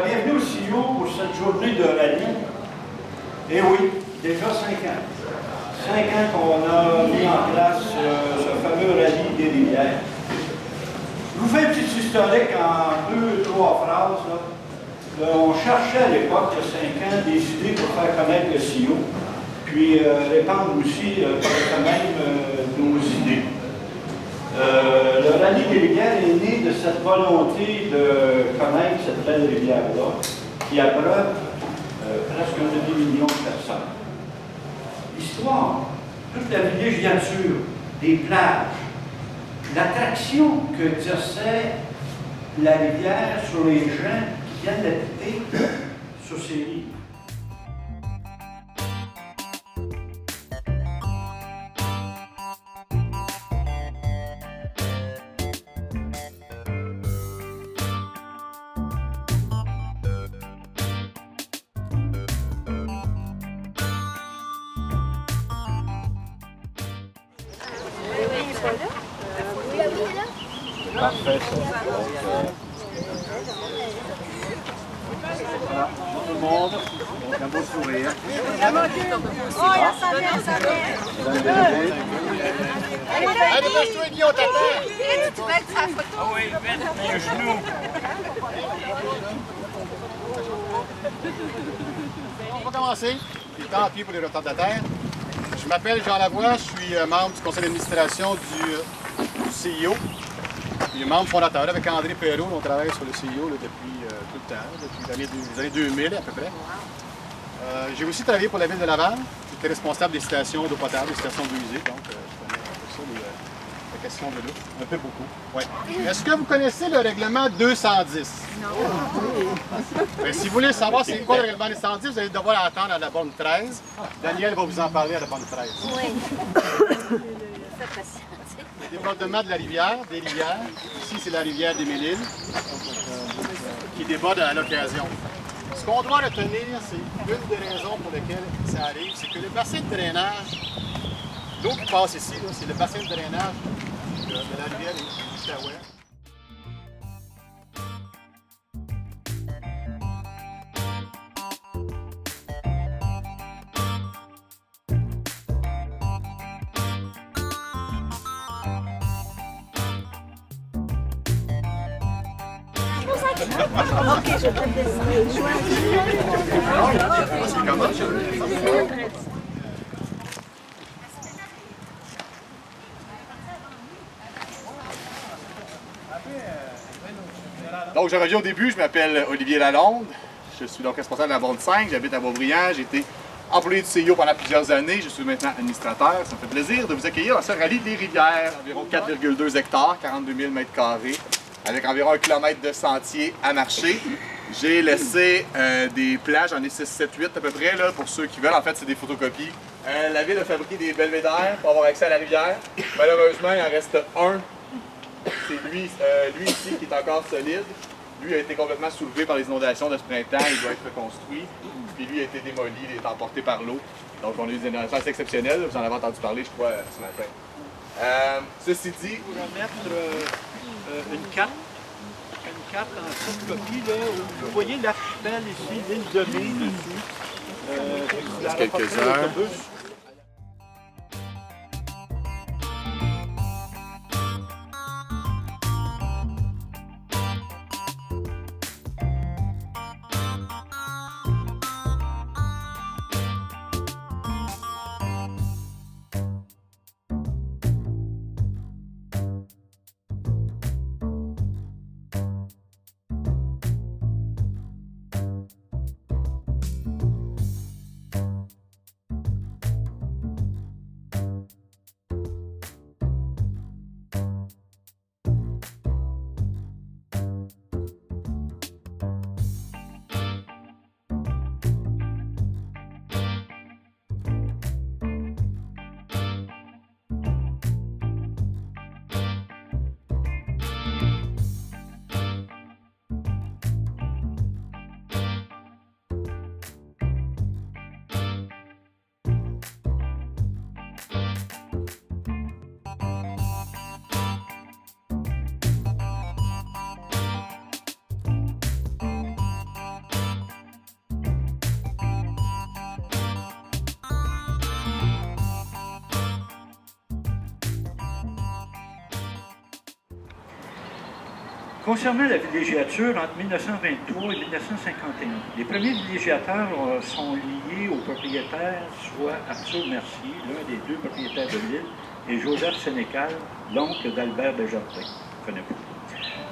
Bienvenue au CIO pour cette journée de rallye. Et oui, déjà 5 ans. 5 ans qu'on a mis en place ce fameux rallye des rivières. Je vous fais un petit historique en 2-3 phrases. On cherchait à l'époque, il y a 5 ans, des idées pour faire connaître le CIO, puis répandre aussi par même nos idées. Le rallye des rivières est né de cette volonté de connaître cette belle rivière-là, qui abreuve presque 1 demi-million de personnes. L'histoire, toute la villégiature, des plages, l'attraction que exerçait la rivière sur les gens qui viennent d'habiter sur ces rives. Parfait, ça. Voilà, tout le monde, un beau sourire. Oh, ça vient. Allez, dépêche-toi, Guillaume, t'attends. Tu vas être sa photo. Ah oui, vite, les genoux. On va commencer. Il est temps à pied pour les retardataires. Je m'appelle Jean Lavoie, je suis membre du conseil d'administration du CIO. Je suis membre fondateur avec André Perrault. On travaille sur le CIO là, depuis tout le temps, depuis les années 2000 à peu près. J'ai aussi travaillé pour la ville de Laval. J'étais responsable des stations d'eau potable, des stations d'eau usée. Donc, je connais un peu ça, la question de l'eau. Un peu beaucoup. Ouais. Est-ce que vous connaissez le règlement 210? Non. Ben, si vous voulez savoir c'est quoi le règlement 210, vous allez devoir attendre à la borne 13. Daniel va vous en parler à la borne 13. Oui. Le débordement de la rivière, des rivières. Ici, c'est la rivière des Mille-Îles, qui déborde à l'occasion. Ce qu'on doit retenir, c'est une des raisons pour lesquelles ça arrive, c'est que le bassin de drainage, l'eau qui passe ici, c'est le bassin de drainage de la rivière des Outaouais. Ok, je vais Donc, je reviens au début, je m'appelle Olivier Lalonde. Je suis donc responsable de la borne 5, j'habite à Beaubriand. J'ai été employé du CIO pendant plusieurs années. Je suis maintenant administrateur. Ça me fait plaisir de vous accueillir dans ce rallye des rivières. Environ 4,2 hectares, 42 000 mètres carrés, avec environ 1 km de sentier à marcher. J'ai laissé des plages, j'en ai 6, 7, 8 à peu près, là, pour ceux qui veulent. En fait, c'est des photocopies. La ville a fabriqué des belvédères pour avoir accès à la rivière. Malheureusement, il en reste un. C'est lui ici qui est encore solide. Lui a été complètement soulevé par les inondations de ce printemps. Il doit être reconstruit. Puis lui a été démoli, il est emporté par l'eau. Donc on a eu des inondations assez exceptionnelles. Vous en avez entendu parler, je crois, ce matin. Ceci dit... On va mettre une carte en cette copie, là, où vous voyez l'archipel ici, l'île de Mine ici. Il reste quelques heures. Concernant la villégiature entre 1923 et 1951, les premiers villégiateurs sont liés aux propriétaires, soit Arthur Mercier, l'un des deux propriétaires de l'île, et Joseph Sénécal, l'oncle d'Albert Desjardins. Je ne connais pas.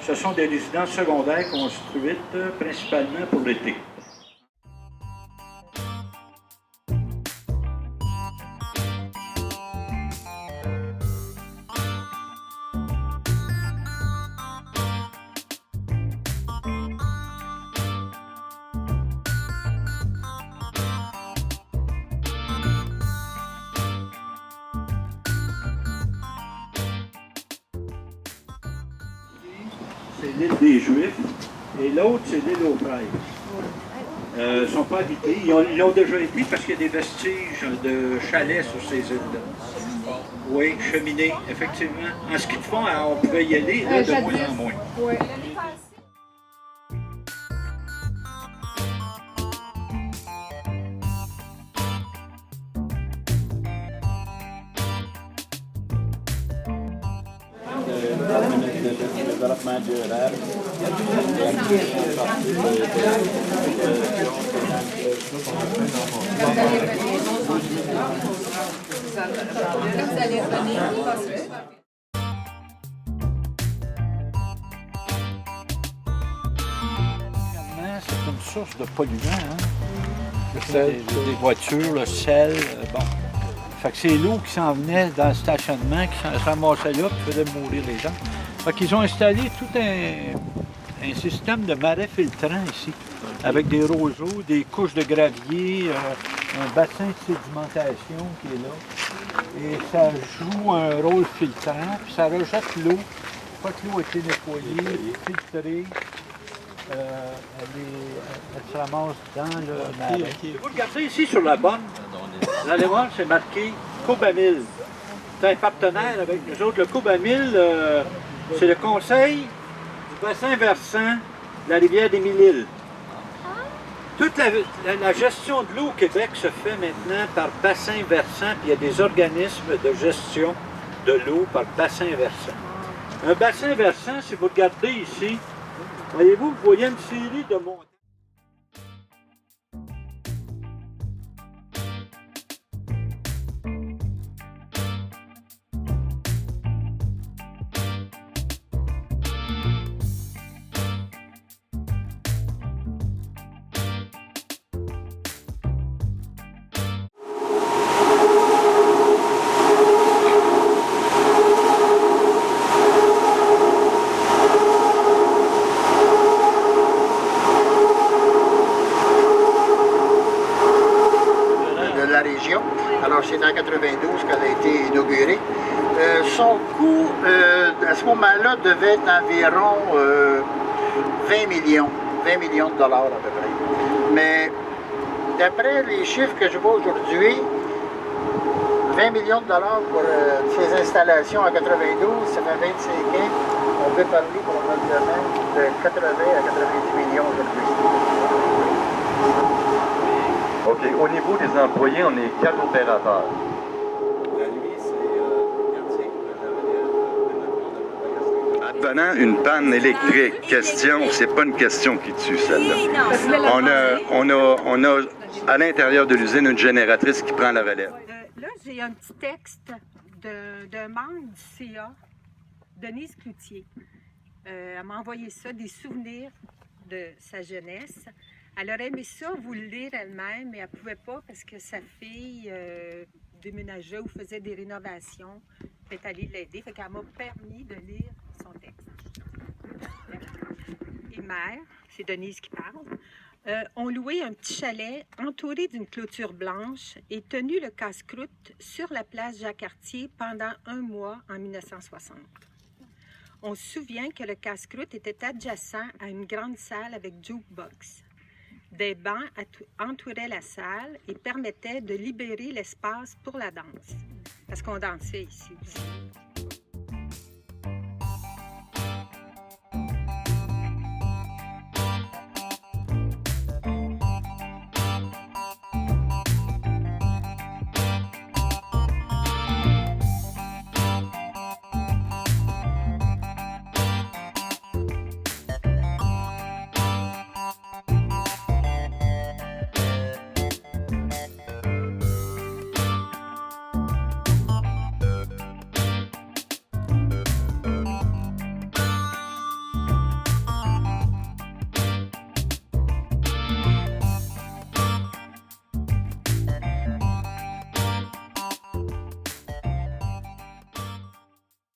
Ce sont des résidences secondaires construites principalement pour l'été. C'est l'île des Juifs, et l'autre, c'est l'île aux Frères. Ils ne sont pas habités. Ils ont déjà été parce qu'il y a des vestiges de chalets sur ces îles-là. Oui, cheminées, effectivement. En ski de fond, on pouvait y aller là, de moins en moins. Oui. Développement durable. Vous allez revenir. C'est une source de polluants. Hein? Des voitures, le sel, bon. Fait que c'est l'eau qui s'en venait dans le stationnement, qui se ramassait là, qui faisait mourir les gens. Fait qu'ils ont installé tout un système de marais filtrants ici, avec des roseaux, des couches de gravier, un bassin de sédimentation qui est là. Et ça joue un rôle filtrant, puis ça rejette l'eau. Une fois que l'eau a été nettoyée, filtrée, elle se ramasse dans le marais. Vous regardez ici sur la bonne, vous allez voir, c'est marqué Cobamil. C'est un partenaire avec nous autres. Le Cobamil, c'est le conseil du bassin versant de la rivière des Mille-Îles. Toute la gestion de l'eau au Québec se fait maintenant par bassin versant, puis il y a des organismes de gestion de l'eau par bassin versant. Un bassin versant, si vous regardez ici, voyez-vous, vous voyez une série de montagnes. Alors, c'est en 92 qu'elle a été inaugurée. Son coût, à ce moment-là, devait être environ 20 millions de dollars à peu près. Mais d'après les chiffres que je vois aujourd'hui, 20 millions de dollars pour ces installations en 92, ça fait 25 ans. On peut parler probablement de 80 à 90 millions aujourd'hui. OK. Au niveau des employés, on est 4 opérateurs. Advenant une panne électrique, question, c'est pas une question qui tue celle-là. On a à l'intérieur de l'usine une génératrice qui prend la relève. Là, j'ai un petit texte d'un membre du CA, Denise Cloutier. Elle m'a envoyé ça, des souvenirs de sa jeunesse. Elle aurait aimé ça, vous le lire elle-même, mais elle ne pouvait pas parce que sa fille déménageait ou faisait des rénovations. Elle est allée l'aider, fait qu'elle m'a permis de lire son texte. Et mère, c'est Denise qui parle, ont loué un petit chalet entouré d'une clôture blanche et tenu le casse-croûte sur la place Jacques-Cartier pendant 1 mois en 1960. On se souvient que le casse-croûte était adjacent à une grande salle avec jukebox. Des bancs entouraient la salle et permettaient de libérer l'espace pour la danse, parce qu'on dansait ici aussi.